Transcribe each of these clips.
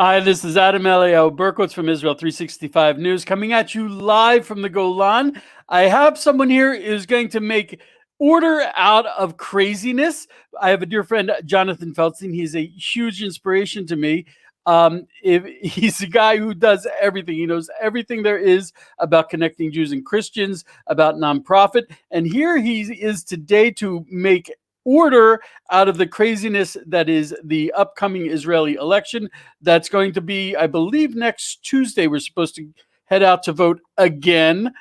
Hi, this is Adam Eliyahu Berkowitz from Israel 365 News, coming at you live from the Golan. I have someone here who's going to make order out of craziness. I have a dear friend, Jonathan Feldstein. He's a huge inspiration to me. He's a guy who does everything. He knows everything there is about connecting Jews and Christians, about nonprofit. And here he is today to make order out of the craziness that is the upcoming Israeli election. That's going to be, I believe, next Tuesday. We're supposed to head out to vote again.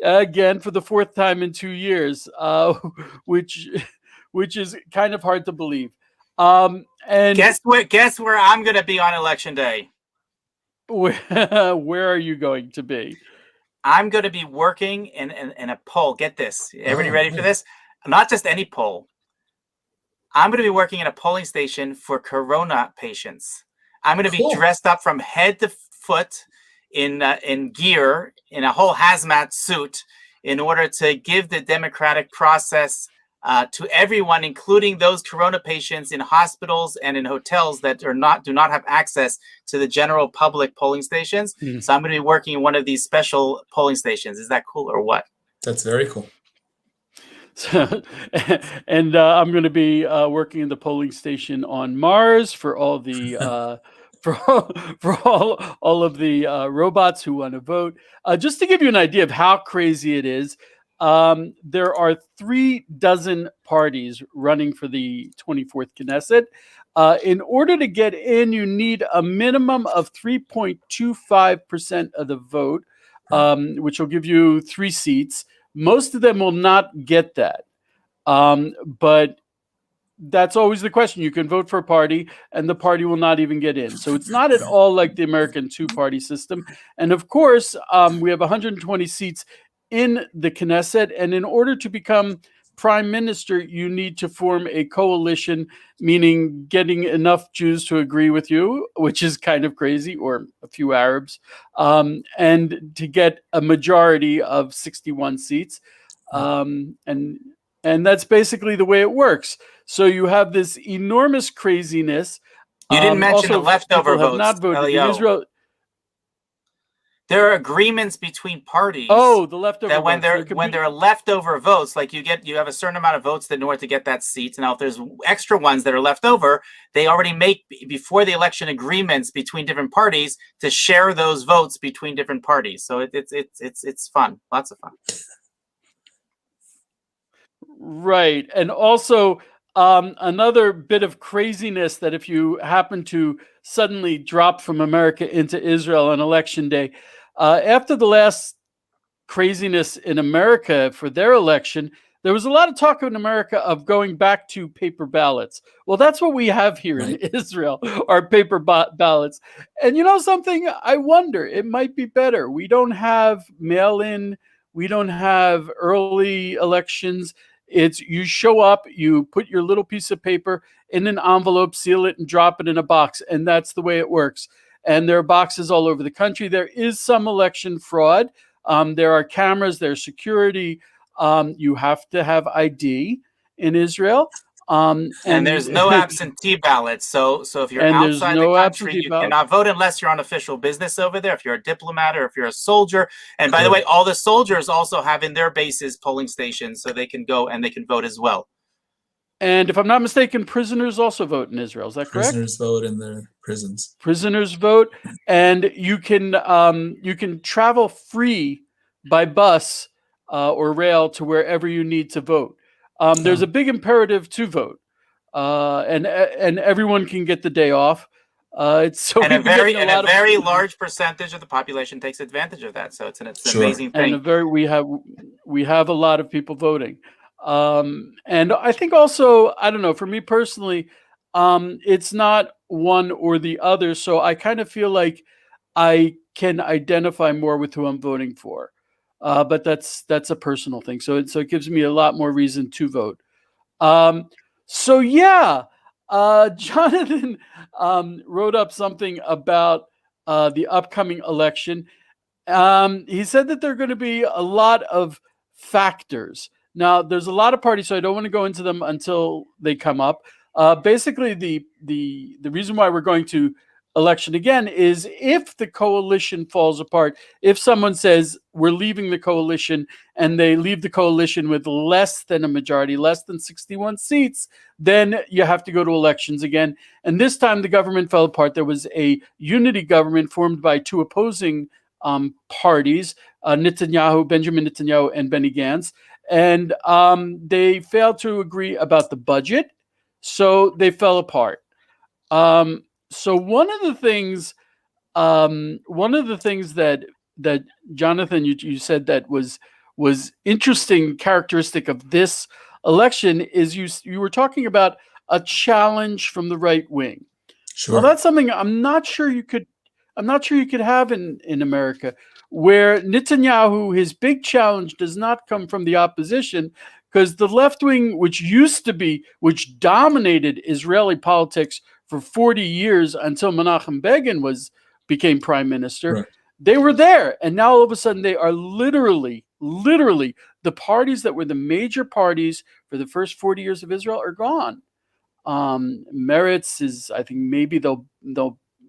Again for the fourth time in 2 years, which is kind of hard to believe. And guess where I'm going to be on election day? Where are you going to be? I'm going to be working in a poll. Get this. Everybody ready for this? Not just any poll. I'm going to be working in a polling station for corona patients. I'm going to be dressed up from head to foot in gear, in a whole hazmat suit, in order to give the democratic process to everyone, including those corona patients in hospitals and in hotels that do not have access to the general public polling stations. Mm-hmm. So I'm going to be working in one of these special polling stations. Is that cool or what? That's very cool. So, and I'm going to be working in the polling station on Mars for all the for all of the robots who want to vote. Just to give you an idea of how crazy it is, there are 36 parties running for the 24th Knesset. In order to get in, you need a minimum of 3.25% of the vote, which will give you 3 seats. Most of them will not get that. But that's always the question. You can vote for a party and the party will not even get in. So it's not at all like the American two-party system. And of course, we have 120 seats in the Knesset. And in order to become prime minister, you need to form a coalition, meaning getting enough Jews to agree with you, which is kind of crazy, or a few Arabs, and to get a majority of 61 seats. And that's basically the way it works. So you have this enormous craziness. You didn't mention the leftover votes. Not voted in Israel. There are agreements between parties. Oh, the leftover that when votes. there are leftover votes, like you have a certain amount of votes in order to get that seat. Now, if there's extra ones that are left over, they already make before the election agreements between different parties to share those votes between different parties. So it's fun, lots of fun. Right, and also another bit of craziness that if you happen to suddenly drop from America into Israel on election day, after the last craziness in America for their election, there was a lot of talk in America of going back to paper ballots. Well, that's what we have here in Israel, our paper ballots. And you know something? I wonder, it might be better. We don't have mail-in. We don't have early elections. It's you show up, you put your little piece of paper in an envelope, seal it, and drop it in a box. And that's the way it works. And there are boxes all over the country. There is some election fraud. There are cameras, there's security. You have to have ID in Israel. And there's no absentee ballots. So if you're outside the country, you cannot vote unless you're on official business over there, if you're a diplomat or if you're a soldier. And by the way, all the soldiers also have in their bases polling stations, so they can go and they can vote as well. And if I'm not mistaken, prisoners also vote in Israel. Is that correct? Prisoners vote in their prisons. Prisoners vote, and you can travel free by bus or rail to wherever you need to vote. There's a big imperative to vote, and everyone can get the day off. It's so and a very large percentage of the population takes advantage of that. So it's an amazing thing. And we have a lot of people voting. And I think also, I don't know, for me personally, it's not one or the other. So I kind of feel like I can identify more with who I'm voting for. But that's a personal thing. So it gives me a lot more reason to vote. Jonathan wrote up something about the upcoming election. He said that there are going to be a lot of factors. Now, there's a lot of parties, so I don't want to go into them until they come up. Basically, the reason why we're going to election again is if the coalition falls apart, if someone says we're leaving the coalition and they leave the coalition with less than a majority, less than 61 seats, then you have to go to elections again. And this time the government fell apart. There was a unity government formed by two opposing parties, Benjamin Netanyahu and Benny Gantz, and they failed to agree about the budget, so they fell apart. So one of the things that Jonathan, you said that was interesting characteristic of this election is you were talking about a challenge from the right wing. Sure. Well, that's something I'm not sure you could have in America, where Netanyahu, his big challenge does not come from the opposition, because the left wing, which dominated Israeli politics for 40 years until Menachem Begin became prime minister, Right. They were there. And now all of a sudden they are literally the parties that were the major parties for the first 40 years of Israel are gone. Meretz is, I think maybe they'll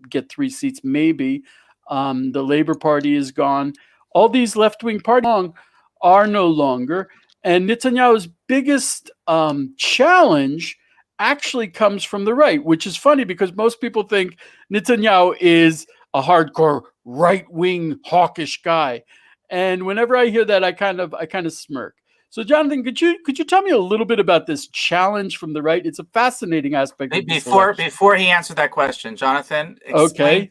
get 3 seats, maybe. The Labor Party is gone. All these left-wing parties are no longer. And Netanyahu's biggest challenge actually comes from the right, which is funny because most people think Netanyahu is a hardcore right-wing hawkish guy. And whenever I hear that, I kind of smirk. So, Jonathan, could you tell me a little bit about this challenge from the right? It's a fascinating aspect of this election. Before he answered that question, Jonathan, explain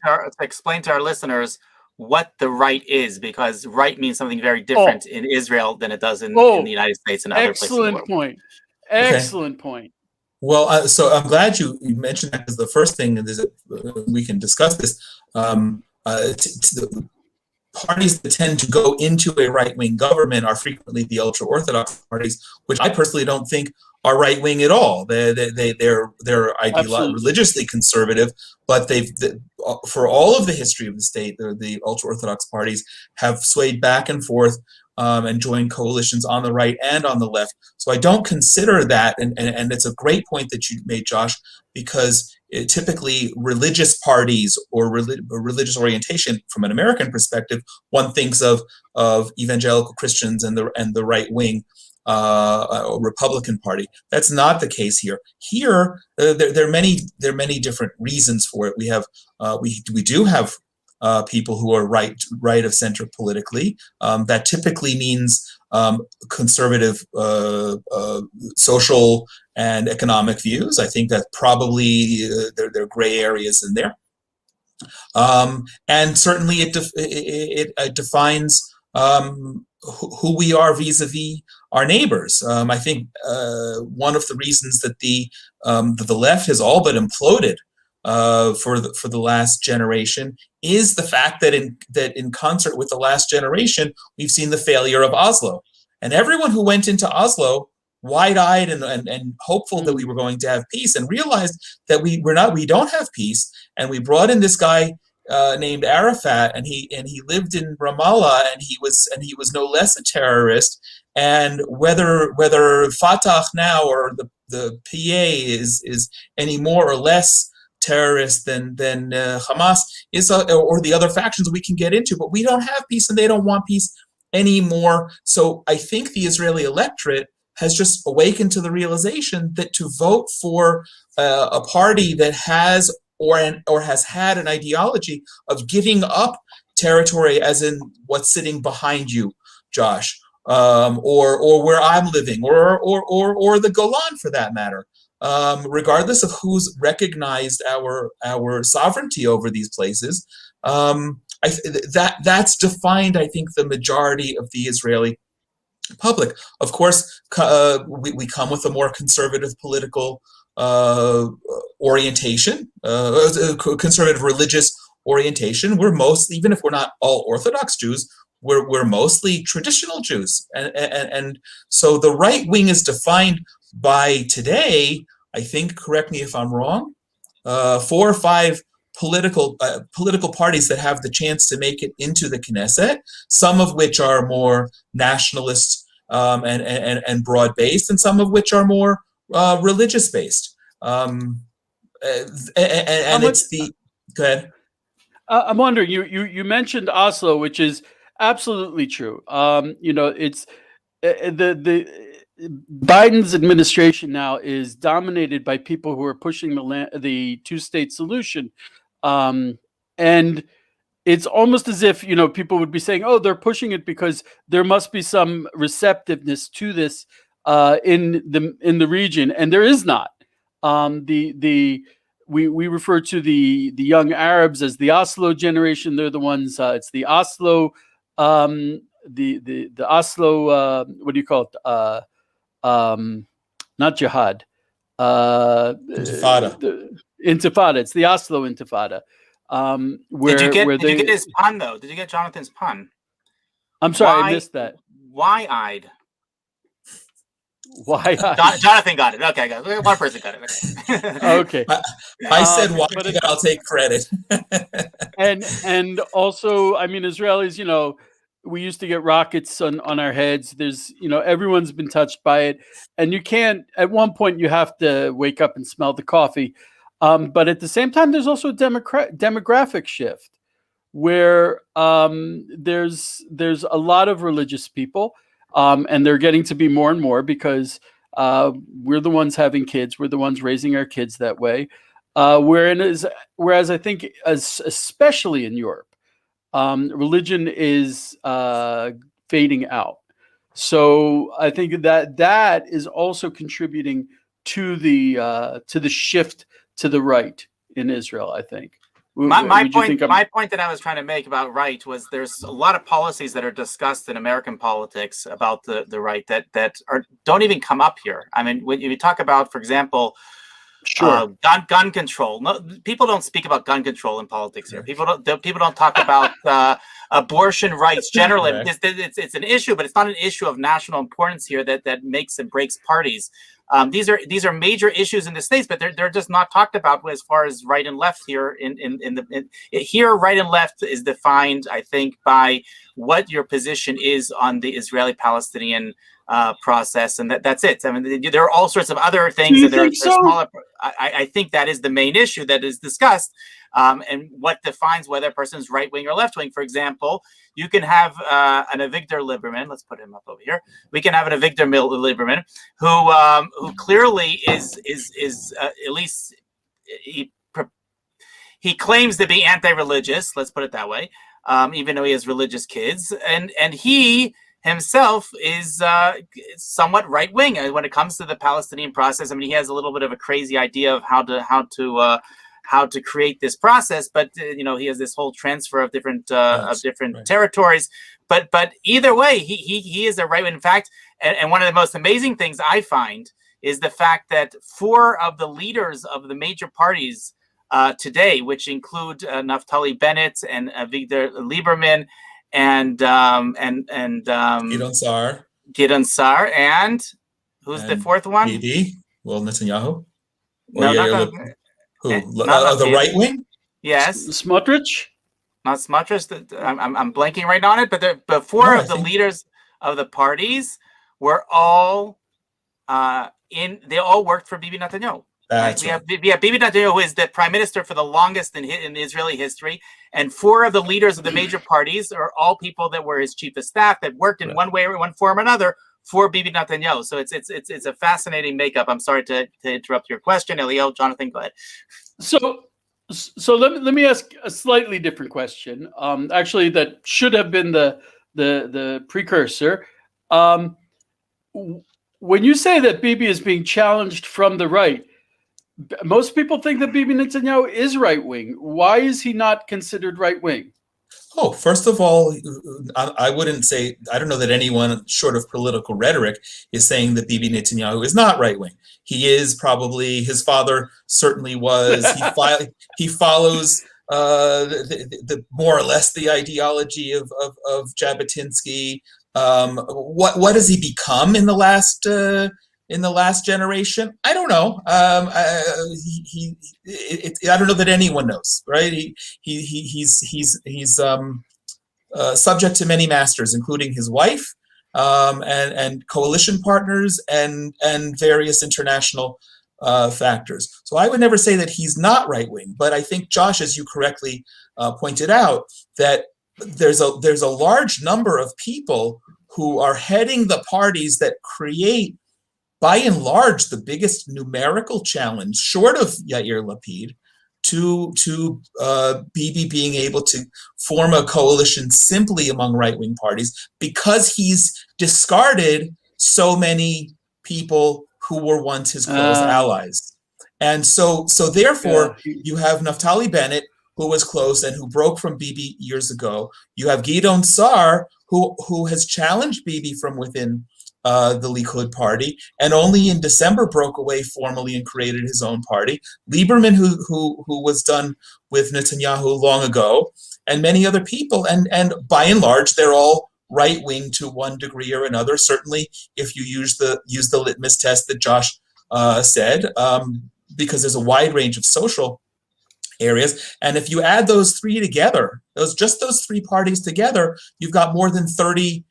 to our listeners what the right is, because right means something very different in Israel than it does in the United States and other places in the world. Excellent point. Well, so I'm glad you mentioned that, because the first thing is we can discuss this. The parties that tend to go into a right-wing government are frequently the ultra-Orthodox parties, which I personally don't think are right-wing at all. They're religiously conservative, but for all of the history of the state, the ultra-Orthodox parties have swayed back and forth and joined coalitions on the right and on the left. So I don't consider that, and it's a great point that you made, Josh, because typically religious parties or religious orientation, from an American perspective, one thinks of evangelical Christians and the right wing Republican Party. That's not the case here. Here, there are many different reasons for it. We do have people who are right of center politically. That typically means conservative social and economic views. I think that probably there are gray areas in there. And certainly it defines who we are vis-a-vis our neighbors. I think one of the reasons that the left has all but imploded for the last generation is the fact that in concert with the last generation, we've seen the failure of Oslo. And everyone who went into Oslo wide-eyed and hopeful that we were going to have peace, and realized that we don't have peace. And we brought in this guy named Arafat, and he lived in Ramallah, and he was no less a terrorist. And whether Fatah now or the PA is any more or less terrorist than Hamas is, or the other factions we can get into, but we don't have peace, and they don't want peace anymore. So I think the Israeli electorate has just awakened to the realization that to vote for a party that has or has had an ideology of giving up territory, as in what's sitting behind you, Josh, or where I'm living, or the Golan for that matter, regardless of who's recognized our sovereignty over these places, that's defined, I think, the majority of the Israeli public. Of course, we come with a more conservative political orientation, conservative religious orientation. We're mostly, even if we're not all Orthodox Jews, we're mostly traditional Jews, and so the right wing is defined by today, I think, correct me if I'm wrong, 4 or 5 political parties that have the chance to make it into the Knesset, some of which are more nationalist and broad-based, and some of which are more religious-based. And it's the go ahead. I'm wondering. You mentioned Oslo, which is absolutely true. It's the Biden's administration now is dominated by people who are pushing the two-state solution, and it's almost as if people would be saying, "Oh, they're pushing it because there must be some receptiveness to this in the region," and there is not. We refer to the young Arabs as the Oslo generation. They're the ones. It's the Oslo, the Oslo. What do you call it? Not jihad. Intifada. Intifada. It's the Oslo Intifada. Did you get his pun though? Did you get Jonathan's pun? I'm sorry, I missed that. Why-eyed. Why-eyed. Jonathan got it. Okay, one person got it. Okay. I said why? I'll take credit. and also, I mean, Israelis. We used to get rockets on our heads. There's, everyone's been touched by it, and you can't. At one point, you have to wake up and smell the coffee. But at the same time, there's also a demographic shift where there's a lot of religious people, and they're getting to be more and more because we're the ones having kids. We're the ones raising our kids that way. Whereas I think, especially in Europe, religion is fading out. So I think that is also contributing to the shift to the right in Israel, I think. My point that I was trying to make about right was there's a lot of policies that are discussed in American politics about the right that don't even come up here. I mean, when you talk about, for example, gun control. No, people don't speak about gun control in politics here. People don't talk about abortion rights generally. It's an issue, but it's not an issue of national importance here that makes and breaks parties. These are major issues in the States, but they're just not talked about as far as right and left here. Here, right and left is defined, I think, by what your position is on the Israeli-Palestinian process, and that's it. I mean, there are all sorts of other things. Do you think so? Smaller. I think that is the main issue that is discussed, and what defines whether a person is right wing or left wing. For example, you can have an Avigdor Lieberman. Let's put him up over here. We can have an Avigdor Lieberman who clearly is at least he claims to be anti-religious. Let's put it that way. Even though he has religious kids, and he himself is somewhat right wing when it comes to the Palestinian process. I mean, he has a little bit of a crazy idea of how to create this process, but he has this whole transfer of different territories. But either way, he is a right wing. In fact, and one of the most amazing things I find is the fact that 4 of the leaders of the major parties today, which include Naftali Bennett and Avigdor Lieberman and Gideon Sa'ar, and who's the fourth one? Bibi, Netanyahu. The right wing? Yes, Smotrich. Not Smotrich. I'm blanking right on it, but 4 of the leaders of the parties were all they all worked for Bibi Netanyahu. We have Bibi Netanyahu, who is the prime minister for the longest in Israeli history, and 4 of the leaders of the major parties are all people that were his chief of staff that worked in one way or one form or another for Bibi Netanyahu. So it's a fascinating makeup. I'm sorry to interrupt your question, Elio. Jonathan, go ahead. So let me ask a slightly different question. Actually, that should have been the precursor. When you say that Bibi is being challenged from the right, most people think that Bibi Netanyahu is right-wing. Why is he not considered right-wing? Oh, first of all, I wouldn't say, I don't know that anyone short of political rhetoric is saying that Bibi Netanyahu is not right-wing. He is probably, his father certainly was. He follows the more or less the ideology of Jabotinsky. What has he become in the last generation? I don't know. I don't know that anyone knows, right? He's subject to many masters, including his wife, and coalition partners, and various international factors. So I would never say that he's not right-wing, but I think, Josh, as you correctly pointed out, that there's a large number of people who are heading the parties that create, by and large, the biggest numerical challenge, short of Yair Lapid, to Bibi being able to form a coalition simply among right-wing parties, because he's discarded so many people who were once his close allies. And so therefore, you have Naftali Bennett, who was close and who broke from Bibi years ago. You have Gideon Sa'ar, who has challenged Bibi from within the Likud party, and only in December broke away formally and created his own party. Lieberman, who was done with Netanyahu long ago, and many other people. And by and large, they're all right-wing to one degree or another. Certainly, if you use the litmus test that Josh said, because there's a wide range of social areas. And if you add those three together, those three parties together, you've got more than 30.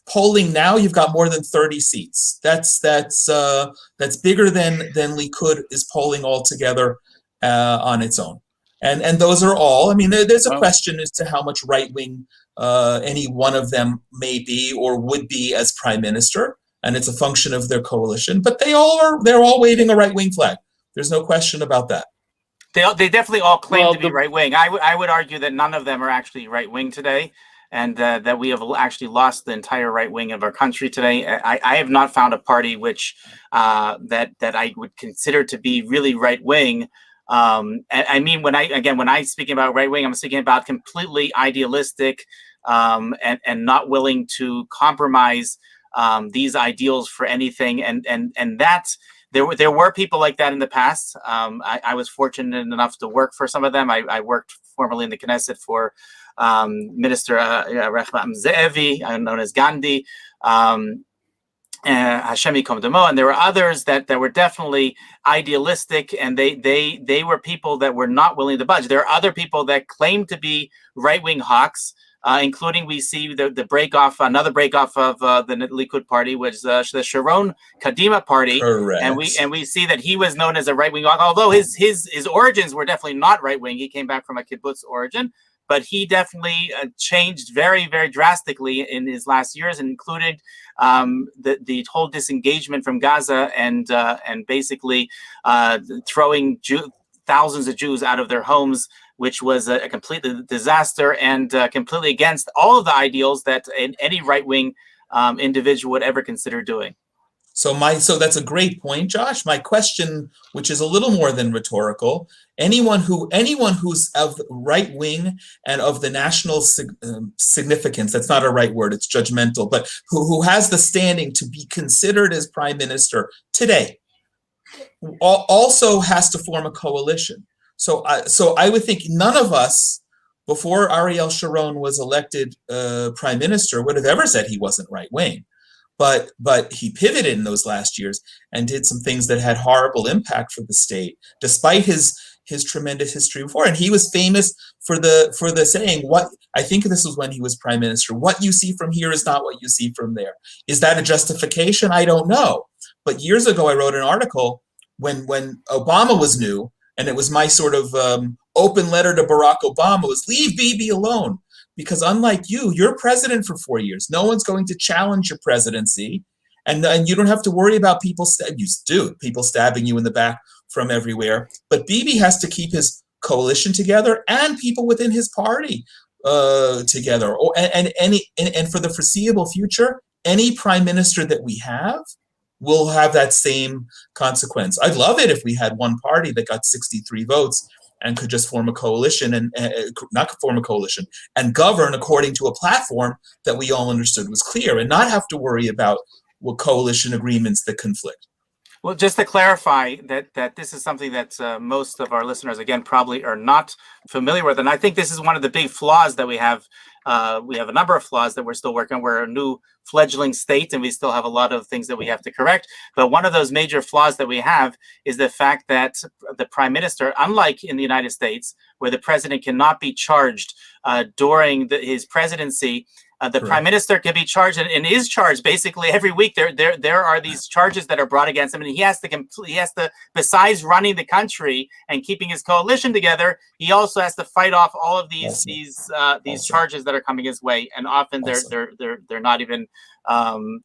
Polling now, you've got more than 30 seats. That's bigger than Likud is polling altogether on its own. And those are all. I mean, there's a question as to how much right-wing any one of them may be or would be as prime minister, and it's a function of their coalition. But they're all waving a right-wing flag. There's no question about that. They definitely all claim to be right-wing. I would argue that none of them are actually right-wing today, and that we have actually lost the entire right wing of our country today. I have not found a party which that I would consider to be really right wing. I mean, when I speaking about right wing, I'm speaking about completely idealistic and not willing to compromise these ideals for anything. And that there were people like that in the past. I was fortunate enough to work for some of them. I worked formerly in the Knesset for Minister Rehman Ze'evi, known as Gandhi, Hashem Yikom Damo, and there were others that were definitely idealistic, and they were people that were not willing to budge. There are other people that claim to be right-wing hawks, including we see the another break off of the Likud party, which is the Sharon Kadima party. Correct. And we see that he was known as a right-wing hawk, although his origins were definitely not right-wing. He came back from a kibbutz origin. But he definitely changed very, very drastically in his last years, and included the whole disengagement from Gaza and basically throwing thousands of Jews out of their homes, which was a complete disaster and completely against all of the ideals that any right-wing individual would ever consider doing. So that's a great point, Josh. My question, which is a little more than rhetorical, anyone who's of right wing and of the national significance, that's not a right word, it's judgmental, but who has the standing to be considered as prime minister today, also has to form a coalition. So I would think none of us, before Ariel Sharon was elected prime minister, would have ever said he wasn't right wing. But he pivoted in those last years and did some things that had horrible impact for the state, despite his tremendous history before. And he was famous for the saying, what I think this was when he was prime minister, what you see from here is not what you see from there. Is that a justification? I don't know. But years ago, I wrote an article when Obama was new, and it was my sort of open letter to Barack Obama, was leave Bibi alone. Because unlike you're president for 4 years. No one's going to challenge your presidency, and you don't have to worry about people stabbing you in the back from everywhere. But Bibi has to keep his coalition together and people within his party together. And for the foreseeable future, any prime minister that we have will have that same consequence. I'd love it if we had one party that got 63 votes and could just form a coalition and govern according to a platform that we all understood was clear, and not have to worry about what coalition agreements that conflict. Well, just to clarify that this is something that most of our listeners, again, probably are not familiar with, and I think this is one of the big flaws that we have. We have a number of flaws that we're still working on. We're a new fledgling state, and we still have a lot of things that we have to correct. But one of those major flaws that we have is the fact that the prime minister, unlike in the United States, where the president cannot be charged during his presidency The prime minister can be charged and is charged basically every week. There are these charges that are brought against him, and he has to, besides running the country and keeping his coalition together, he also has to fight off all of these charges that are coming his way, and often they're not even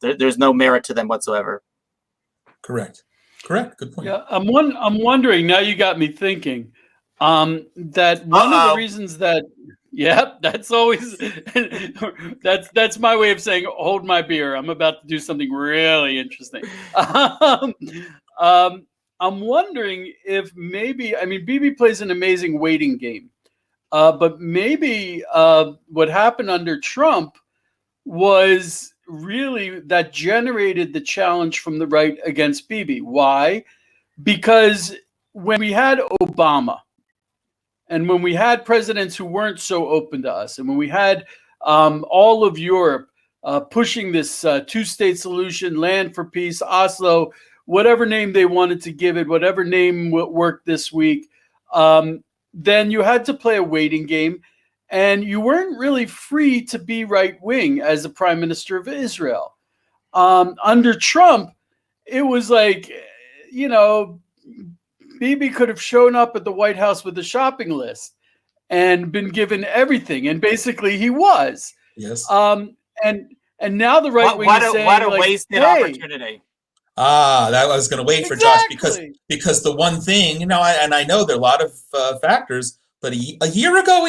there's no merit to them whatsoever. Correct. Good point. Yeah, I'm wondering, now you got me thinking, that one of the reasons that, that's always, that's my way of saying, hold my beer. I'm about to do something really interesting. I'm wondering if maybe, I mean, Bibi plays an amazing waiting game, but maybe what happened under Trump was really that generated the challenge from the right against Bibi. Why? Because when we had Obama, and when we had presidents who weren't so open to us, and when we had all of Europe pushing this two-state solution, land for peace, Oslo, whatever name they wanted to give it, whatever name worked this week, then you had to play a waiting game, and you weren't really free to be right-wing as the prime minister of Israel. Under Trump, it was like, you know, Bibi could have shown up at the White House with a shopping list and been given everything, and basically he was. Yes. And now the right wing is saying, what a wasted opportunity. That I was going to wait for Josh because the one thing, you know, and I know there are a lot of factors, but a year ago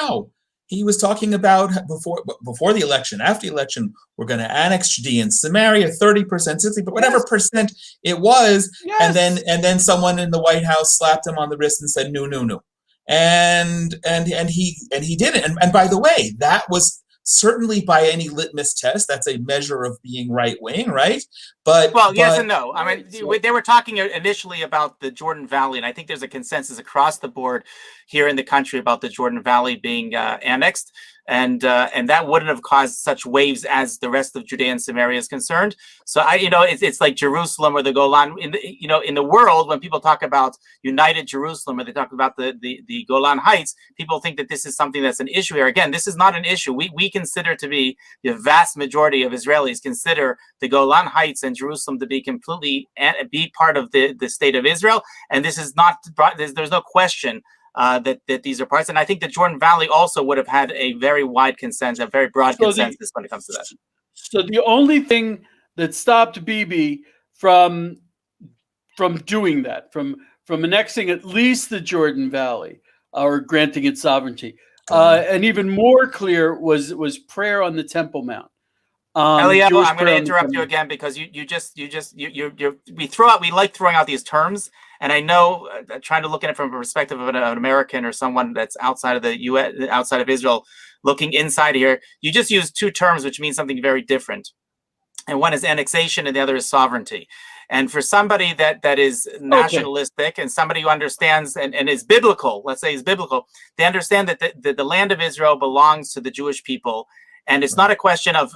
now, he was talking about before the election, after the election, we're going to annex Judea and Samaria, 30%, 60%, whatever percent it was, and then someone in the White House slapped him on the wrist and said, no, and he did it. And by the way, that was certainly by any litmus test, that's a measure of being right wing, right? But yes and no. I mean, they were talking initially about the Jordan Valley, and I think there's a consensus across the board here in the country about the Jordan Valley being annexed, and that wouldn't have caused such waves as the rest of Judea and Samaria is concerned. So it's like Jerusalem or the Golan in the world. When people talk about united Jerusalem or they talk about the Golan Heights, people think that this is something that's an issue here. Again, this is not an issue. We consider to be the vast majority of Israelis consider the Golan Heights and Jerusalem to be completely be part of the state of Israel, and this is not. There's no question that these are parts, and I think the Jordan Valley also would have had a very wide consensus, a very broad consensus when it comes to that. So the only thing that stopped Bibi from doing that, from annexing at least the Jordan Valley or granting it sovereignty, and even more clear was prayer on the Temple Mount. Elio, I'm going to interrupt you again because we like throwing out these terms, and I know trying to look at it from a perspective of an American or someone that's outside of the U.S., outside of Israel, looking inside here, you just use two terms which mean something very different, and one is annexation and the other is sovereignty. And for somebody that is nationalistic and somebody who understands and is biblical, let's say is biblical, they understand that the land of Israel belongs to the Jewish people. And it's not a question of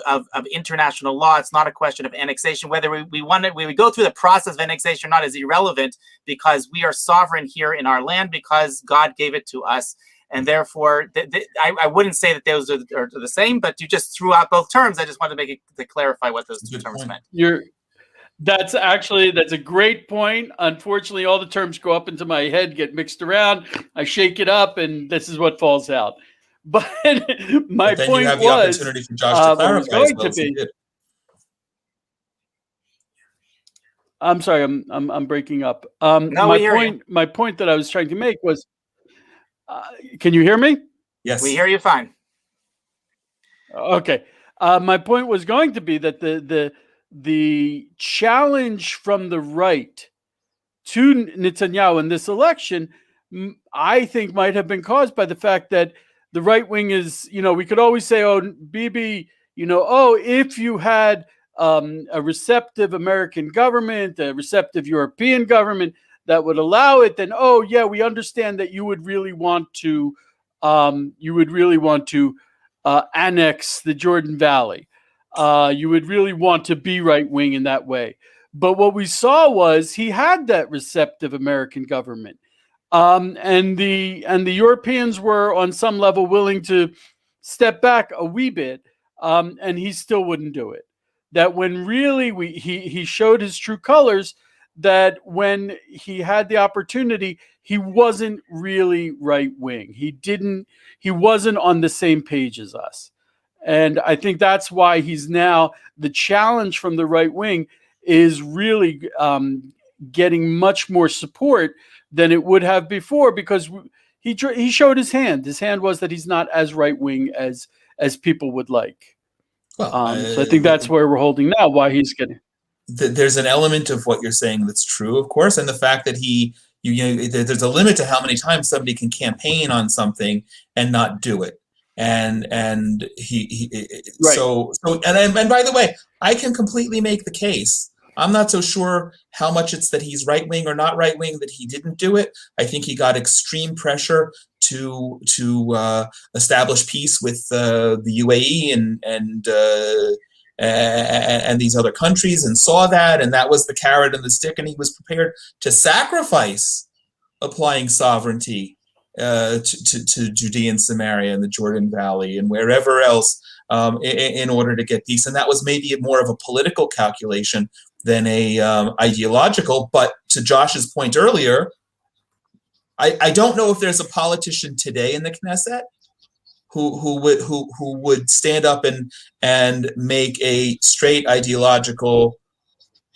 international law. It's not a question of annexation. Whether we go through the process of annexation or not is irrelevant, because we are sovereign here in our land because God gave it to us. And therefore, I wouldn't say that those are the same, but you just threw out both terms. I just wanted to to clarify what those two terms meant. That's a great point. Unfortunately, all the terms go up into my head, get mixed around. I shake it up, and this is what falls out. But my point you have the opportunity for Josh to clarify. I'm sorry, I'm breaking up. My point that I was trying to make was, can you hear me? Yes, we hear you fine. Okay, my point was going to be that the challenge from the right to Netanyahu in this election, I think, might have been caused by the fact that the right wing is, we could always say, oh, Bibi, if you had a receptive American government, a receptive European government that would allow it, then, oh, yeah, we understand that you would really want to annex the Jordan Valley. You would really want to be right wing in that way. But what we saw was he had that receptive American government. And the Europeans were on some level willing to step back a wee bit and he still wouldn't do it. That when really he showed his true colors, that when he had the opportunity, he wasn't really right wing. He wasn't on the same page as us. And I think that's why he's now the challenge from the right wing is really getting much more support than it would have before, because he showed his hand. His hand was that he's not as right wing as people would like. Well, So I think that's where we're holding now. Why he's getting. There's an element of what you're saying that's true, of course, and the fact that there's a limit to how many times somebody can campaign on something and not do it. And he Right. so and by the way, I can completely make the case. I'm not so sure how much it's that he's right wing or not right wing that he didn't do it. I think he got extreme pressure to establish peace with the UAE and these other countries, and saw that, and that was the carrot and the stick, and he was prepared to sacrifice applying sovereignty to Judea and Samaria and the Jordan Valley and wherever else in order to get peace. And that was maybe more of a political calculation than a ideological. But to Josh's point earlier, I don't know if there's a politician today in the Knesset who would stand up and make a straight ideological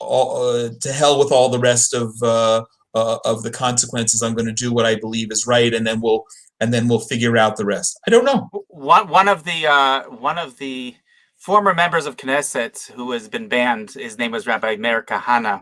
to hell with all the rest of the consequences. I'm going to do what I believe is right, and then we'll figure out the rest. I don't know. One of the former members of Knesset who has been banned, his name was Rabbi Meir Kahana.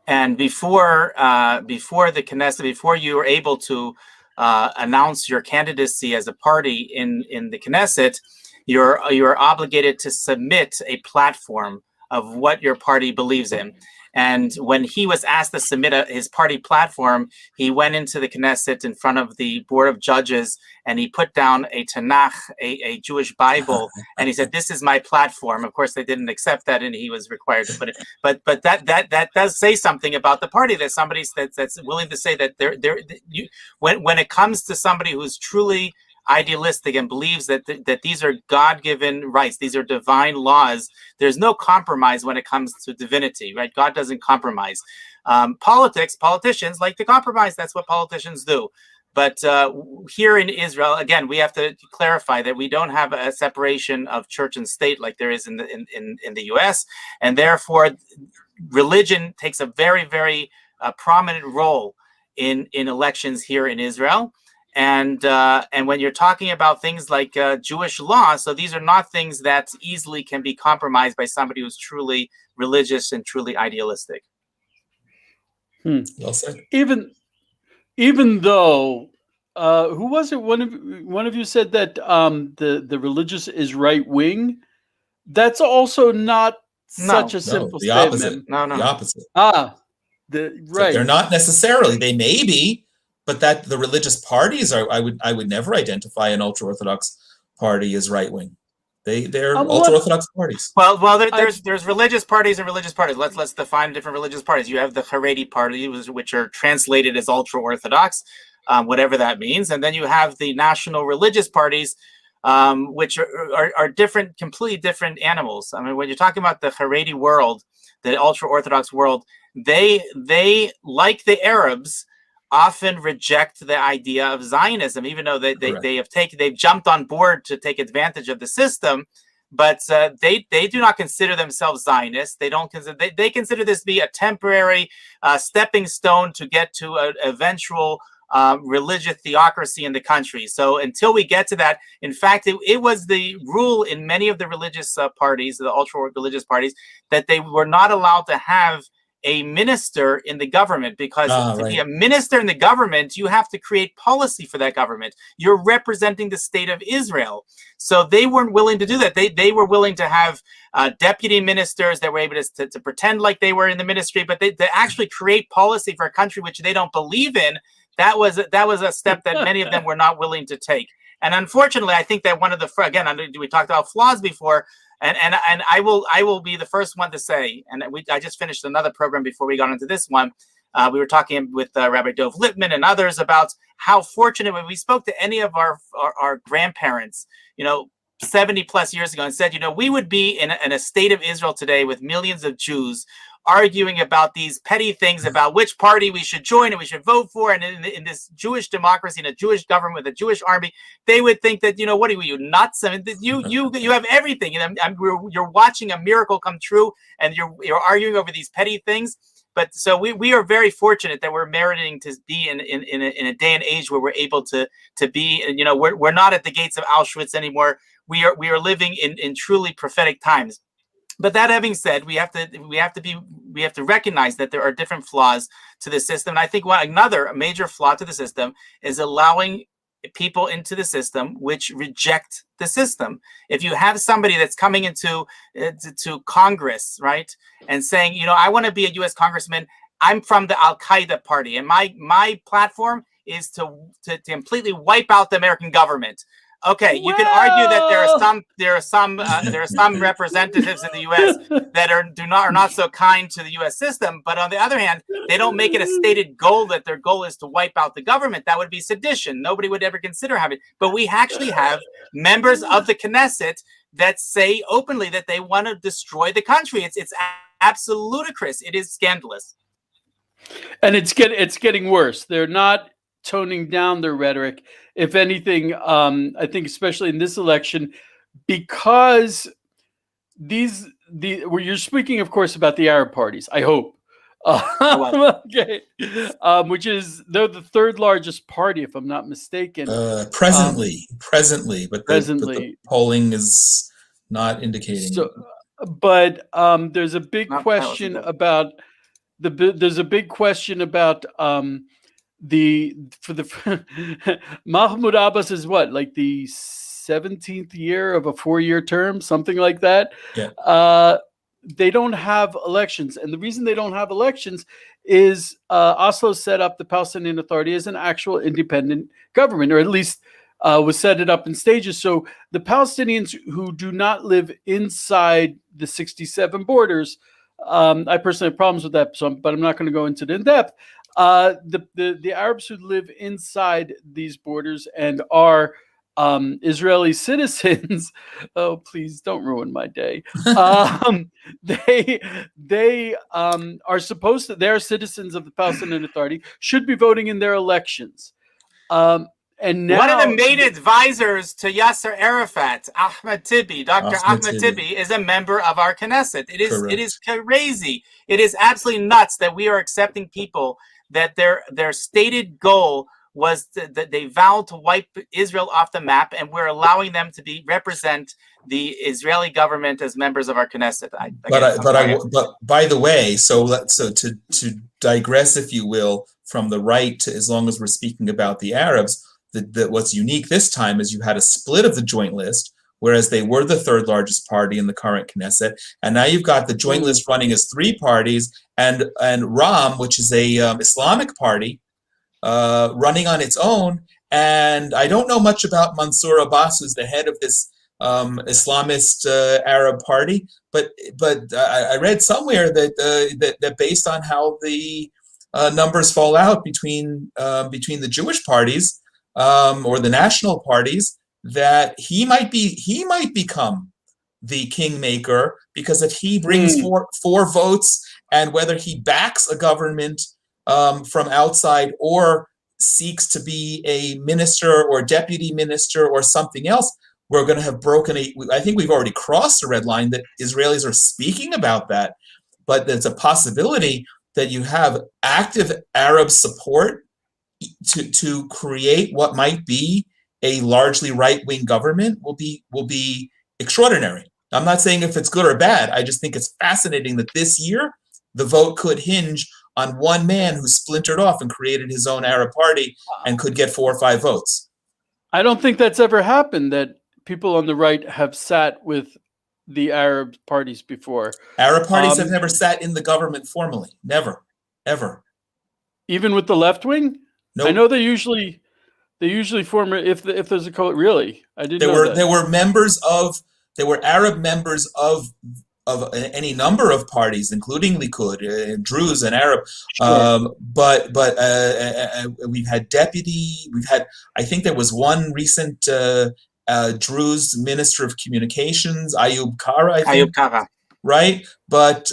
And before the Knesset, before you were able to announce your candidacy as a party in the Knesset, you're obligated to submit a platform of what your party believes in. And when he was asked to submit his party platform, he went into the Knesset in front of the Board of Judges, and he put down a Tanakh, a Jewish Bible, and he said, "This is my platform." Of course, they didn't accept that, and he was required to put it. But that does say something about the party. That somebody that's willing to say that when it comes to somebody who's truly idealistic and believes that these are God-given rights, these are divine laws, there's no compromise when it comes to divinity, right? God doesn't compromise. Politicians like to compromise. That's what politicians do. But here in Israel, again, we have to clarify that we don't have a separation of church and state like there is in the U.S., and therefore religion takes a very, very prominent role in elections here in Israel. And when you're talking about things like Jewish law, so these are not things that easily can be compromised by somebody who's truly religious and truly idealistic. Well said. Even though, who was it? One of you said that the religious is right wing. That's also not such a simple the statement. opposite. No. The opposite. Right. So they're not necessarily. They may be. But that the religious parties are, I would never identify an ultra-Orthodox party as right wing. They're ultra-Orthodox parties. Well, there's religious parties and religious parties. Let's define different religious parties. You have the Haredi party, which are translated as ultra-Orthodox, whatever that means, and then you have the national religious parties, which are different, completely different animals. I mean, when you're talking about the Haredi world, the ultra-Orthodox world, they like the Arabs, often reject the idea of Zionism, even though they've jumped on board to take advantage of the system, but they do not consider themselves Zionists. They consider this to be a temporary stepping stone to get to an eventual religious theocracy in the country. So until we get to that, in fact, it was the rule in many of the religious parties, the ultra-religious parties, that they were not allowed to have a minister in the government, because to be a minister in the government, you have to create policy for that government. You're representing the state of Israel. So they weren't willing to do that. They were willing to have deputy ministers that were able to pretend like they were in the ministry, but they actually create policy for a country which they don't believe in. That was a step that many of them were not willing to take. And unfortunately, I think that one of the, again, we talked about flaws before, and I will be the first one to say, and I just finished another program before we got into this one. We were talking with Rabbi Dov Lippman and others about how fortunate, when we spoke to any of our grandparents, 70 plus years ago and said, we would be in a state of Israel today with millions of Jews arguing about these petty things about which party we should join and we should vote for. And in this Jewish democracy, in a Jewish government with a Jewish army, they would think that, what are you, nuts? I mean, you have everything. You're watching a miracle come true, and you're arguing over these petty things. But so we are very fortunate that we're meriting to be in a day and age where we're able to be, we're not at the gates of Auschwitz anymore. We are living in truly prophetic times. But that having said, we have to recognize that there are different flaws to the system. And I think another major flaw to the system is allowing people into the system which reject the system. If you have somebody that's coming into to Congress, right, and saying, I want to be a U.S. congressman, I'm from the Al Qaeda party, and my platform is to completely wipe out the American government. Okay, you can argue that there are some representatives in the U.S. that are not so kind to the U.S. system, but on the other hand, they don't make it a stated goal that their goal is to wipe out the government. That would be sedition. Nobody would ever consider having. But we actually have members of the Knesset that say openly that they want to destroy the country. It's absolutely ludicrous. It is scandalous. And it's getting worse. They're not toning down their rhetoric. If anything, I think especially in this election, because you're speaking, of course, about the Arab parties, I hope. Okay. They're the third largest party, if I'm not mistaken. Presently, but the polling is not indicating. So, but there's a big question about Mahmoud Abbas is what, like the 17th year of a 4-year term, something like that. Yeah. They don't have elections, and the reason they don't have elections is Oslo set up the Palestinian Authority as an actual independent government, or at least was set it up in stages. So the Palestinians who do not live inside the 67 borders, I personally have problems with that, but I'm not going to go into it in depth. The Arabs who live inside these borders and are Israeli citizens, oh, please don't ruin my day. They are supposed to, they're citizens of the Palestinian Authority, should be voting in their elections. And now, one of the main advisors to Yasser Arafat, Ahmed Tibi, Dr. Ahmed Tibi, is a member of our Knesset. It is crazy. It is absolutely nuts that we are accepting people that their stated goal was that they vowed to wipe Israel off the map, and we're allowing them to represent the Israeli government as members of our Knesset. But by the way, so to digress, if you will, from the right to, as long as we're speaking about the Arabs, that what's unique this time is you had a split of the joint list, whereas they were the third largest party in the current Knesset, and now you've got the joint list running as 3 parties, and Ram, which is a Islamic party, running on its own. And I don't know much about Mansour Abbas, who's the head of this Islamist Arab party, but I read somewhere that based on how the numbers fall out between the Jewish parties or the national parties, that he might become the kingmaker, because if he brings four votes, and whether he backs a government from outside or seeks to be a minister or deputy minister or something else, we're going to have I think we've already crossed the red line, that Israelis are speaking about that, but there's a possibility that you have active Arab support to create what might be a largely right-wing government will be extraordinary. I'm not saying if it's good or bad. I just think it's fascinating that this year the vote could hinge on one man who splintered off and created his own Arab party and could get 4 or 5 votes. I don't think that's ever happened, that people on the right have sat with the Arab parties before. Arab parties have never sat in the government formally. Never, ever. Even with the left wing? No. Nope. I know they usually form if there's a code. Really, I didn't know that. There were Arab members of any number of parties, including Likud, Druze and Arab. Sure. But we've had I think there was one recent Drew's Minister of Communications, Ayub Kara, I think. Ayub Kara. Right, but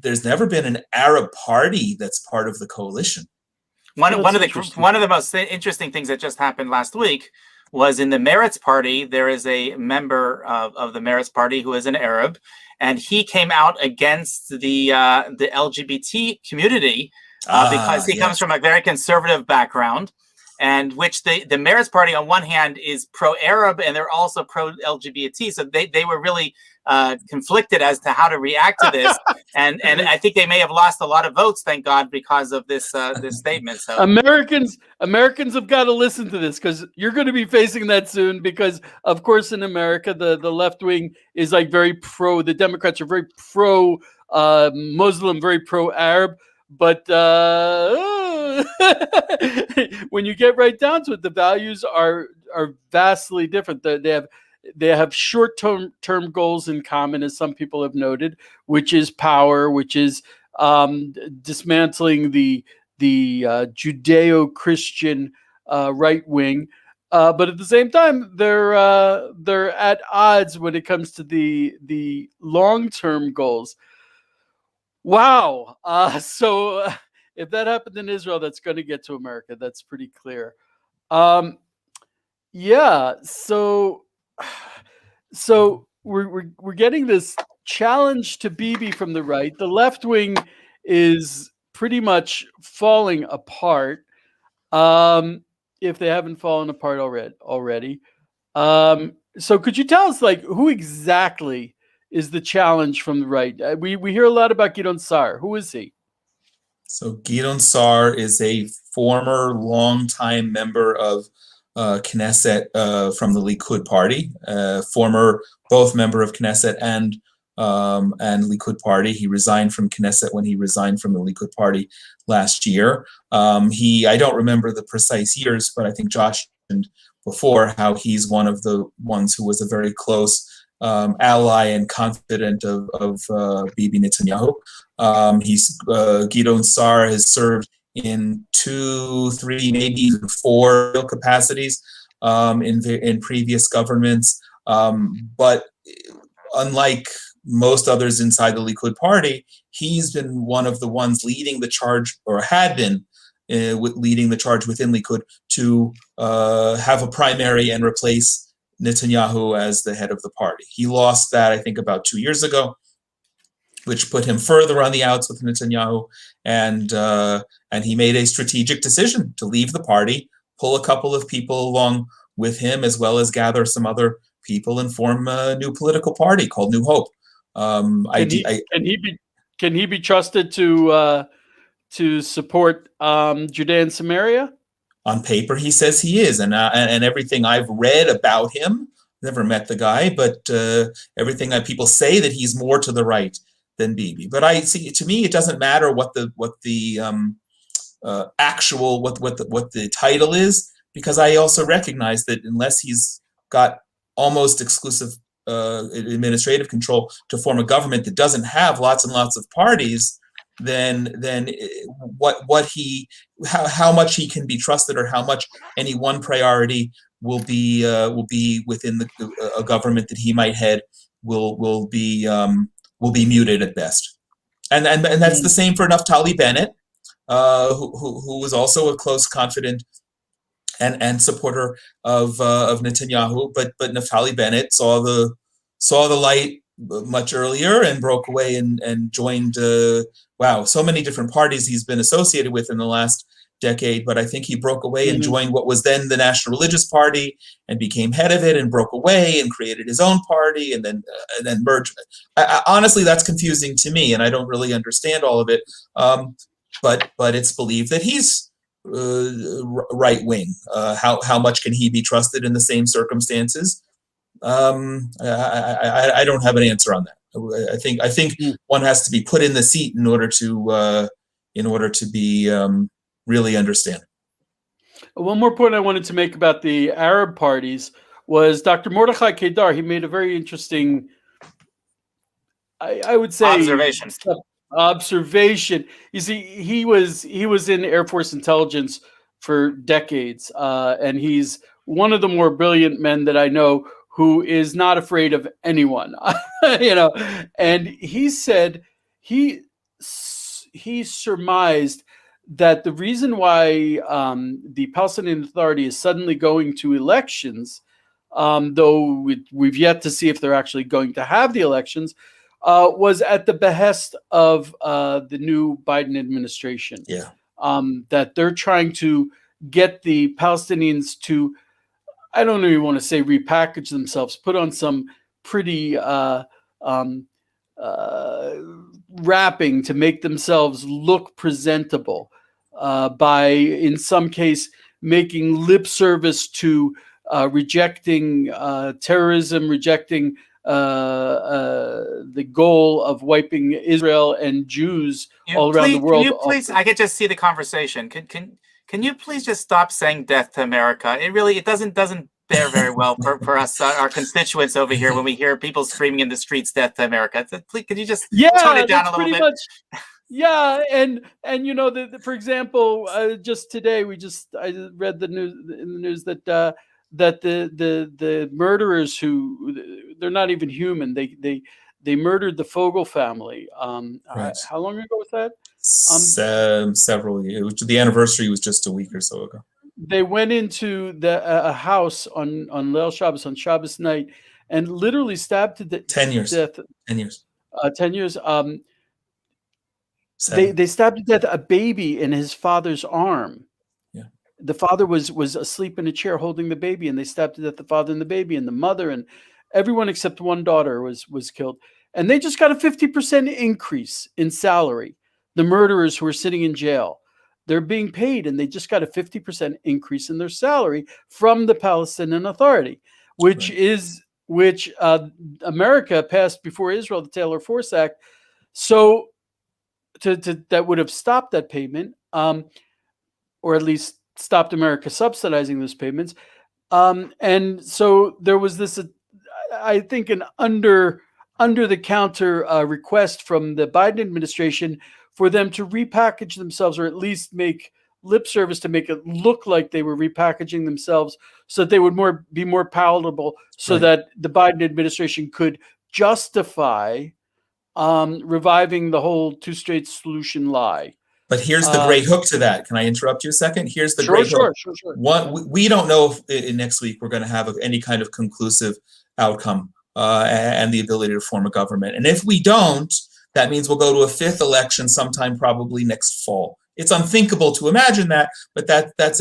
there's never been an Arab party that's part of the coalition. One of the most interesting things that just happened last week was in the Meretz party. There is a member of the Meretz party who is an Arab, and he came out against the LGBT community because he comes from a very conservative background. And which the Meretz party on one hand is pro-Arab and they're also pro-LGBT. So they were really conflicted as to how to react to this. and I think they may have lost a lot of votes, thank God, because of this this statement. So Americans have got to listen to this, because you're going to be facing that soon, because of course in America the left wing is like very pro, the Democrats are very pro Muslim, very pro Arab. But when you get right down to it, the values are vastly different. They have short-term goals in common, as some people have noted, which is power, which is dismantling the Judeo-Christian right wing. But at the same time, they're at odds when it comes to the long-term goals. Wow. So if that happened in Israel, that's going to get to America. That's pretty clear. Yeah. So we're getting this challenge to Bibi from the right. The left wing is pretty much falling apart. If they haven't fallen apart already. So could you tell us, like, who exactly is the challenge from the right? We hear a lot about Gideon Sa'ar. Who is he? So Gideon Sa'ar is a former longtime member of Knesset from the Likud party, former both member of Knesset and Likud party. He resigned from Knesset when he resigned from the Likud party last year. I don't remember the precise years, but I think Josh mentioned before how he's one of the ones who was a very close ally and confidant of Bibi Netanyahu. Gideon Sa'ar has served in 2, 3, maybe even 4 capacities in previous governments. But unlike most others inside the Likud party, he's been one of the ones leading the charge, or had been leading the charge within Likud to have a primary and replace Netanyahu as the head of the party. He lost that, I think, about 2 years ago, which put him further on the outs with Netanyahu, and he made a strategic decision to leave the party, pull a couple of people along with him, as well as gather some other people and form a new political party called New Hope. Can he be trusted to support Judea and Samaria? On paper, he says he is, and everything I've read about him, never met the guy, but everything that people say that he's more to the right than Bibi. But I see, to me, it doesn't matter what the title is, because I also recognize that unless he's got almost exclusive administrative control to form a government that doesn't have lots and lots of parties, then how much he can be trusted, or how much any one priority will be within a government that he might head will be muted at best. And that's the same for Naftali Bennett, who was also a close confidant and supporter of Netanyahu, but Naftali Bennett saw the light much earlier and broke away and joined so many different parties he's been associated with in the last decade, but I think he broke away and joined what was then the National Religious Party and became head of it, and broke away and created his own party, and then merged. Honestly, that's confusing to me, and I don't really understand all of it. But it's believed that he's right wing. How much can he be trusted in the same circumstances? I don't have an answer on that. I think one has to be put in the seat in order to be really understand. One more point I wanted to make about the Arab parties was Dr. Mordechai Kedar. He made a very interesting, I would say, observation. You see, he was in Air Force intelligence for decades, and he's one of the more brilliant men that I know, who is not afraid of anyone. And he said he surmised that the reason why the Palestinian Authority is suddenly going to elections, though we've yet to see if they're actually going to have the elections, was at the behest of the new Biden administration. Yeah. That they're trying to get the Palestinians to, I don't even want to say repackage themselves, put on some pretty wrapping to make themselves look presentable, by, in some case, making lip service to rejecting terrorism, rejecting the goal of wiping Israel and Jews all around the world. Can you please? I could just see the conversation. Can you please just stop saying "death to America"? It doesn't bear very well for us, our constituents over here, when we hear people screaming in the streets "death to America." Please, could you just tone it down a little bit? Yeah, and for example, just today I read the news that the murderers, who they're not even human, they murdered the Fogel family. Right. How long ago was that? Several years. The anniversary was just a week or so ago. They went into a house on Leil Shabbos, on Shabbos night, and literally stabbed to death. 10 years. 10 years. 10 years. They stabbed to death a baby in his father's arm. Yeah. The father was asleep in a chair holding the baby, and they stabbed to death the father and the baby and the mother, and everyone except one daughter was killed. And they just got a 50% increase in salary. The murderers who are sitting in jail, they're being paid, and they just got a 50% increase in their salary from the Palestinian Authority, which America passed before Israel, the Taylor Force Act. So that would have stopped that payment, or at least stopped America subsidizing those payments. And so there was this, I think, an under the counter request from the Biden administration for them to repackage themselves, or at least make lip service to make it look like they were repackaging themselves, so that they would be more palatable, so that the Biden administration could justify reviving the whole two-state solution lie. But here's the great hook to that. Can I interrupt you a second? Here's the great hook. Sure. We don't know if next week we're going to have any kind of conclusive outcome and the ability to form a government. And if we don't, that means we'll go to a fifth election sometime probably next fall. It's unthinkable to imagine that, but that's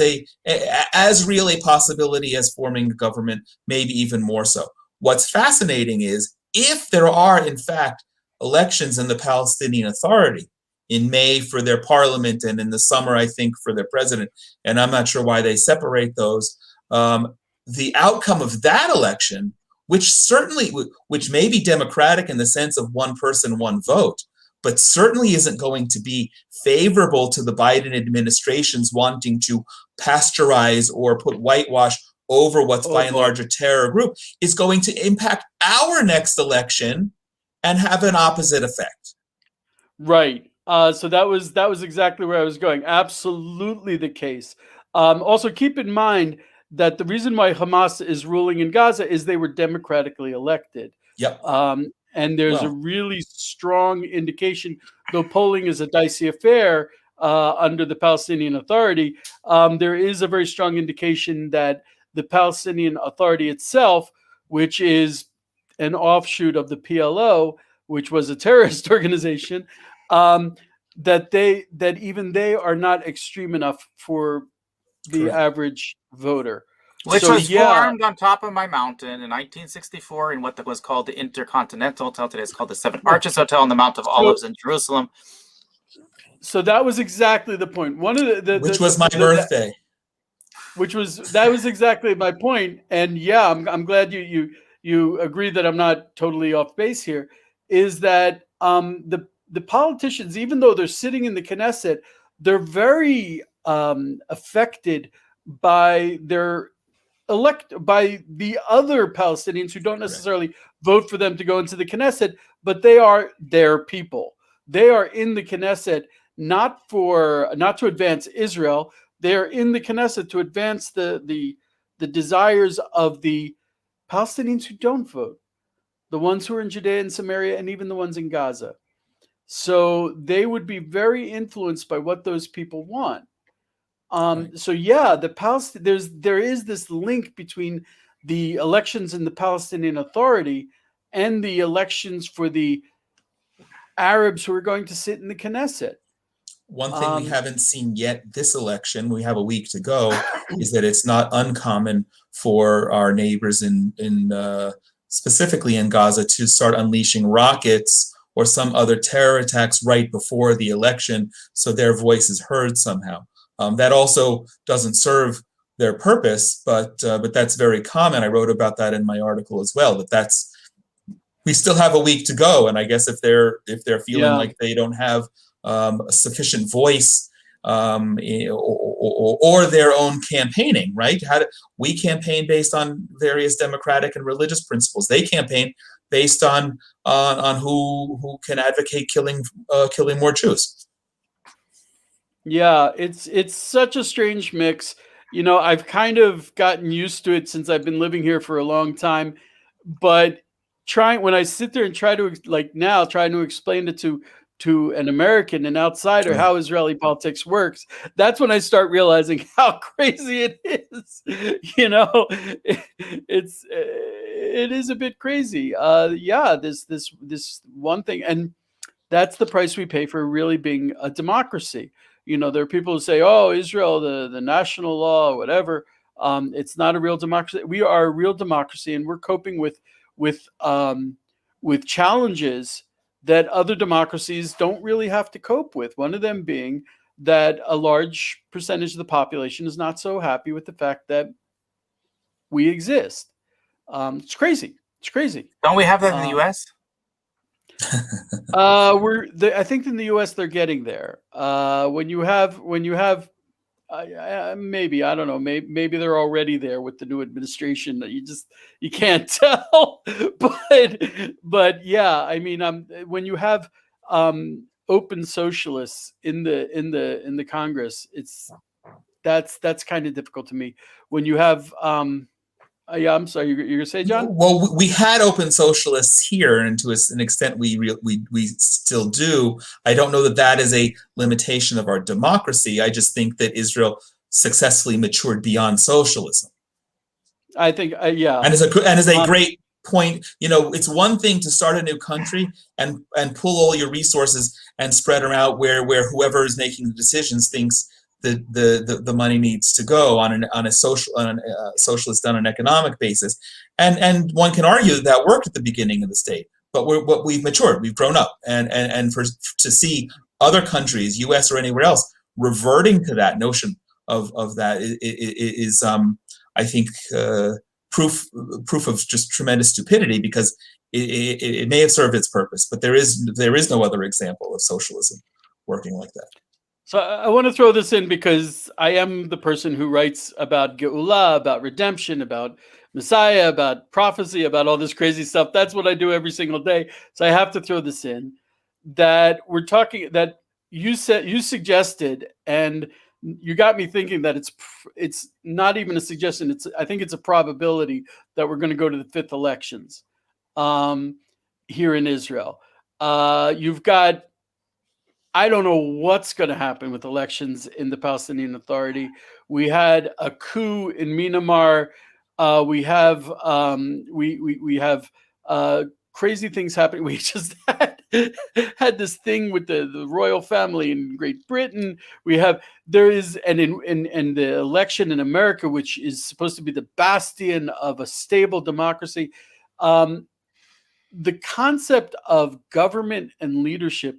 as real a possibility as forming a government, maybe even more so. What's fascinating is, if there are, in fact, elections in the Palestinian Authority in May for their parliament, and in the summer, I think, for their president, and I'm not sure why they separate those, the outcome of that election, which may be democratic in the sense of one person, one vote, but certainly isn't going to be favorable to the Biden administration's wanting to pasteurize or put whitewash over what's by and large a terror group, is going to impact our next election and have an opposite effect. Right. So that was exactly where I was going. Absolutely the case. Also, keep in mind that the reason why Hamas is ruling in Gaza is they were democratically elected. Yep. And there's a really strong indication, though polling is a dicey affair under the Palestinian Authority, there is a very strong indication that the Palestinian Authority itself, which is an offshoot of the PLO, which was a terrorist organization, that even they are not extreme enough for the average voter. Which was formed on top of my mountain in 1964 in what was called the Intercontinental Hotel. Today it's called the Seven Arches Hotel on the Mount of Olives in Jerusalem. So that was exactly the point. One of which was my birthday. That was exactly my point. And yeah, I'm glad you agree that I'm not totally off base here. Is that the politicians, even though they're sitting in the Knesset, they're very affected by by the other Palestinians who don't necessarily vote for them to go into the Knesset, but they are their people. They are in the Knesset not to advance Israel. They are in the Knesset to advance the the desires of the Palestinians who don't vote, the ones who are in Judea and Samaria, and even the ones in Gaza. So they would be very influenced by what those people want. So yeah, there is this link between the elections in the Palestinian Authority and the elections for the Arabs who are going to sit in the Knesset. One thing we haven't seen yet this election, we have a week to go, is that it's not uncommon for our neighbors in specifically in Gaza to start unleashing rockets or some other terror attacks right before the election, so their voice is heard somehow. That also doesn't serve their purpose, but that's very common. I wrote about that in my article as well. We still have a week to go, and I guess if they're feeling like they don't have a sufficient voice or their own campaigning, right? We campaign based on various democratic and religious principles. They campaign based on who can advocate killing more Jews. Yeah, it's such a strange mix. I've kind of gotten used to it since I've been living here for a long time, but when I sit there and try to explain it to an American, an outsider, how Israeli politics works, that's when I start realizing how crazy it is. It is a bit crazy. This one thing, and that's the price we pay for really being a democracy. There are people who say, "Oh, Israel, the national law, whatever." It's not a real democracy. We are a real democracy, and we're coping with challenges that other democracies don't really have to cope with. One of them being that a large percentage of the population is not so happy with the fact that we exist. It's crazy. It's crazy. Don't we have that in the U.S.? I think in the U.S. they're getting there. When you have maybe, I don't know, maybe they're already there with the new administration. You can't tell. but yeah, I mean, when you have open socialists in the Congress, that's kind of difficult to me. When you have yeah, I'm sorry, you're gonna say, John? Well, we had open socialists here, and to an extent we still do. I don't know that is a limitation of our democracy. I just think that Israel successfully matured beyond socialism. I think, yeah, and is a great point. It's one thing to start a new country and pull all your resources and spread them out where whoever is making the decisions thinks the money needs to go on a socialist, on an economic basis, and one can argue that worked at the beginning of the state, but we've matured, we've grown up, and to see other countries, U.S. or anywhere else, reverting to that notion of that is I think proof of just tremendous stupidity, because it may have served its purpose, but there is no other example of socialism working like that. So I want to throw this in because I am the person who writes about Geulah, about redemption, about Messiah, about prophecy, about all this crazy stuff. That's what I do every single day. So I have to throw this in, that we're talking, that you suggested, and you got me thinking that it's not even a suggestion. I think it's a probability that we're going to go to the 5th elections here in Israel. You've got, I don't know what's going to happen with elections in the Palestinian Authority. We had a coup in Myanmar. We have crazy things happening. We just had this thing with the royal family in Great Britain. There is and the election in America, which is supposed to be the bastion of a stable democracy. The concept of government and leadership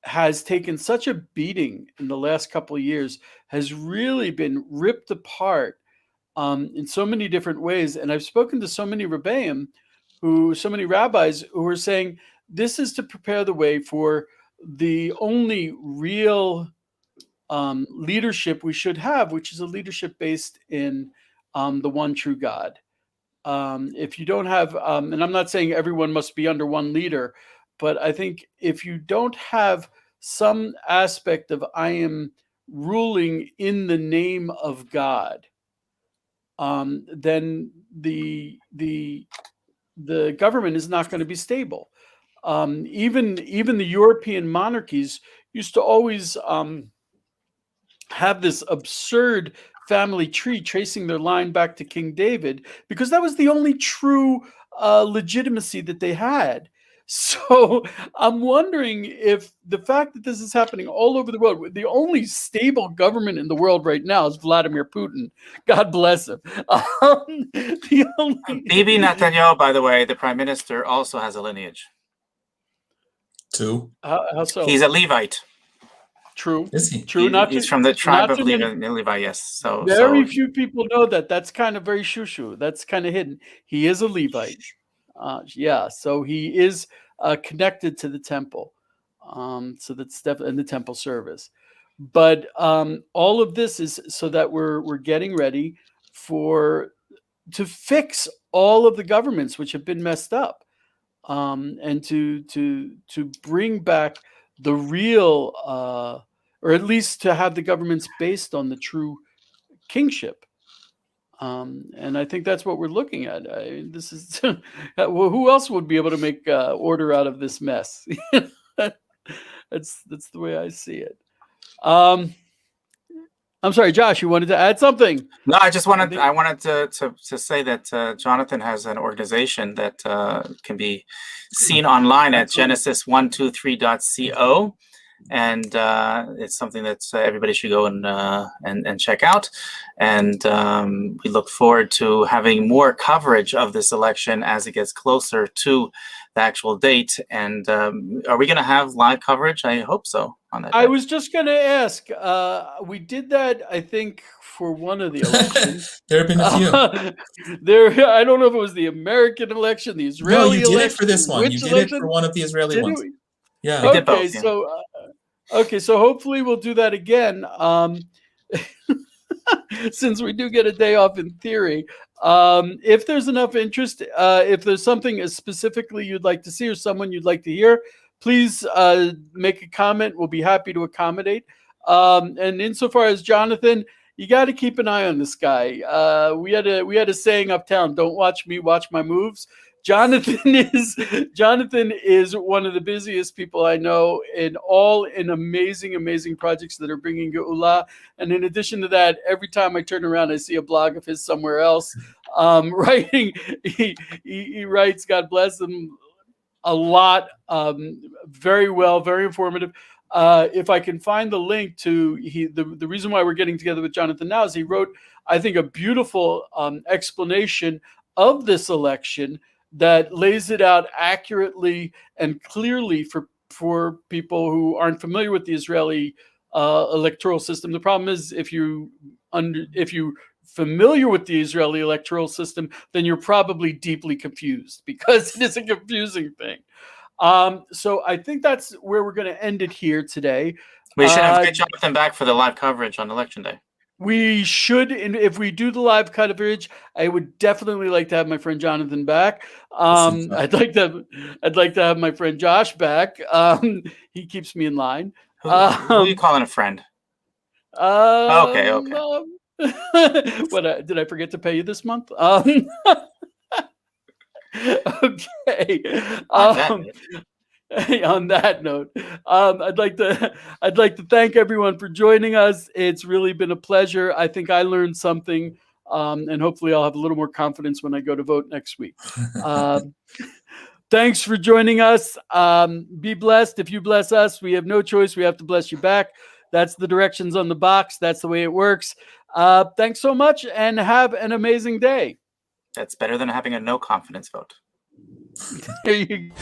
has taken such a beating in the last couple of years, has really been ripped apart in so many different ways. And I've spoken to so many rabbis who are saying this is to prepare the way for the only real leadership we should have, which is a leadership based in the one true God. If you don't have, and I'm not saying everyone must be under one leader, but I think if you don't have some aspect of I am ruling in the name of God, then the government is not going to be stable. Even the European monarchies used to always have this absurd family tree tracing their line back to King David, because that was the only true legitimacy that they had. So I'm wondering if the fact that this is happening all over the world, the only stable government in the world right now is Vladimir Putin. God bless him. Bibi Netanyahu, by the way, the prime minister, also has a lineage. Two. How so? He's a Levite. True. Is he? True. He's from the tribe of Levi. Yes. So very few people know that. That's kind of very shoo-shoo. That's kind of hidden. He is a Levite. Yeah. So he is connected to the temple. So that's definitely in the temple service. But all of this is so that we're getting ready to fix all of the governments which have been messed up, and to bring back the real, or at least to have the governments based on the true kingship. And I think that's what we're looking at. This is well, who else would be able to make order out of this mess? That's the way I see it. I'm sorry, Josh, you wanted to add something? No, I wanted to say that Jonathan has an organization that can be seen online at genesis123.co, and it's something that everybody should go and check out. And we look forward to having more coverage of this election as it gets closer to the actual date. And are we going to have live coverage? I hope so. On that I was just going to ask. We did that, I think, for one of the elections. There have been a few. I don't know if it was the American election, the Israeli election. No, you did it for this one. You did it for one of the Israeli ones. Yeah. Okay, so hopefully we'll do that again. Since we do get a day off in theory, if there's enough interest, if there's something specifically you'd like to see or someone you'd like to hear, please make a comment. We'll be happy to accommodate. And insofar as Jonathan, you got to keep an eye on this guy. We had a saying uptown: "Don't watch me, watch my moves." Jonathan is one of the busiest people I know in amazing projects that are bringing Geula. And in addition to that, every time I turn around, I see a blog of his somewhere else writing. He writes, God bless him, a lot, very well, very informative. If I can find the link to the reason why we're getting together with Jonathan now is he wrote, I think, a beautiful explanation of this election that lays it out accurately and clearly for people who aren't familiar with the Israeli electoral system. The problem is if you familiar with the Israeli electoral system, then you're probably deeply confused, because it is a confusing thing. So I think that's where we're going to end it here today. We should have Jonathan back for the live coverage on Election Day. We should, and if we do the live coverage, I would definitely like to have my friend Jonathan back. I'd like to have my friend Josh back. He keeps me in line. Who are you calling a friend? Okay. Did I forget to pay you this month? Okay. On that note, I'd like to thank everyone for joining us. It's really been a pleasure. I think I learned something, and hopefully I'll have a little more confidence when I go to vote next week. Thanks for joining us. Be blessed. If you bless us, we have no choice. We have to bless you back. That's the directions on the box. That's the way it works. Thanks so much, and have an amazing day. That's better than having a no confidence vote. There you go.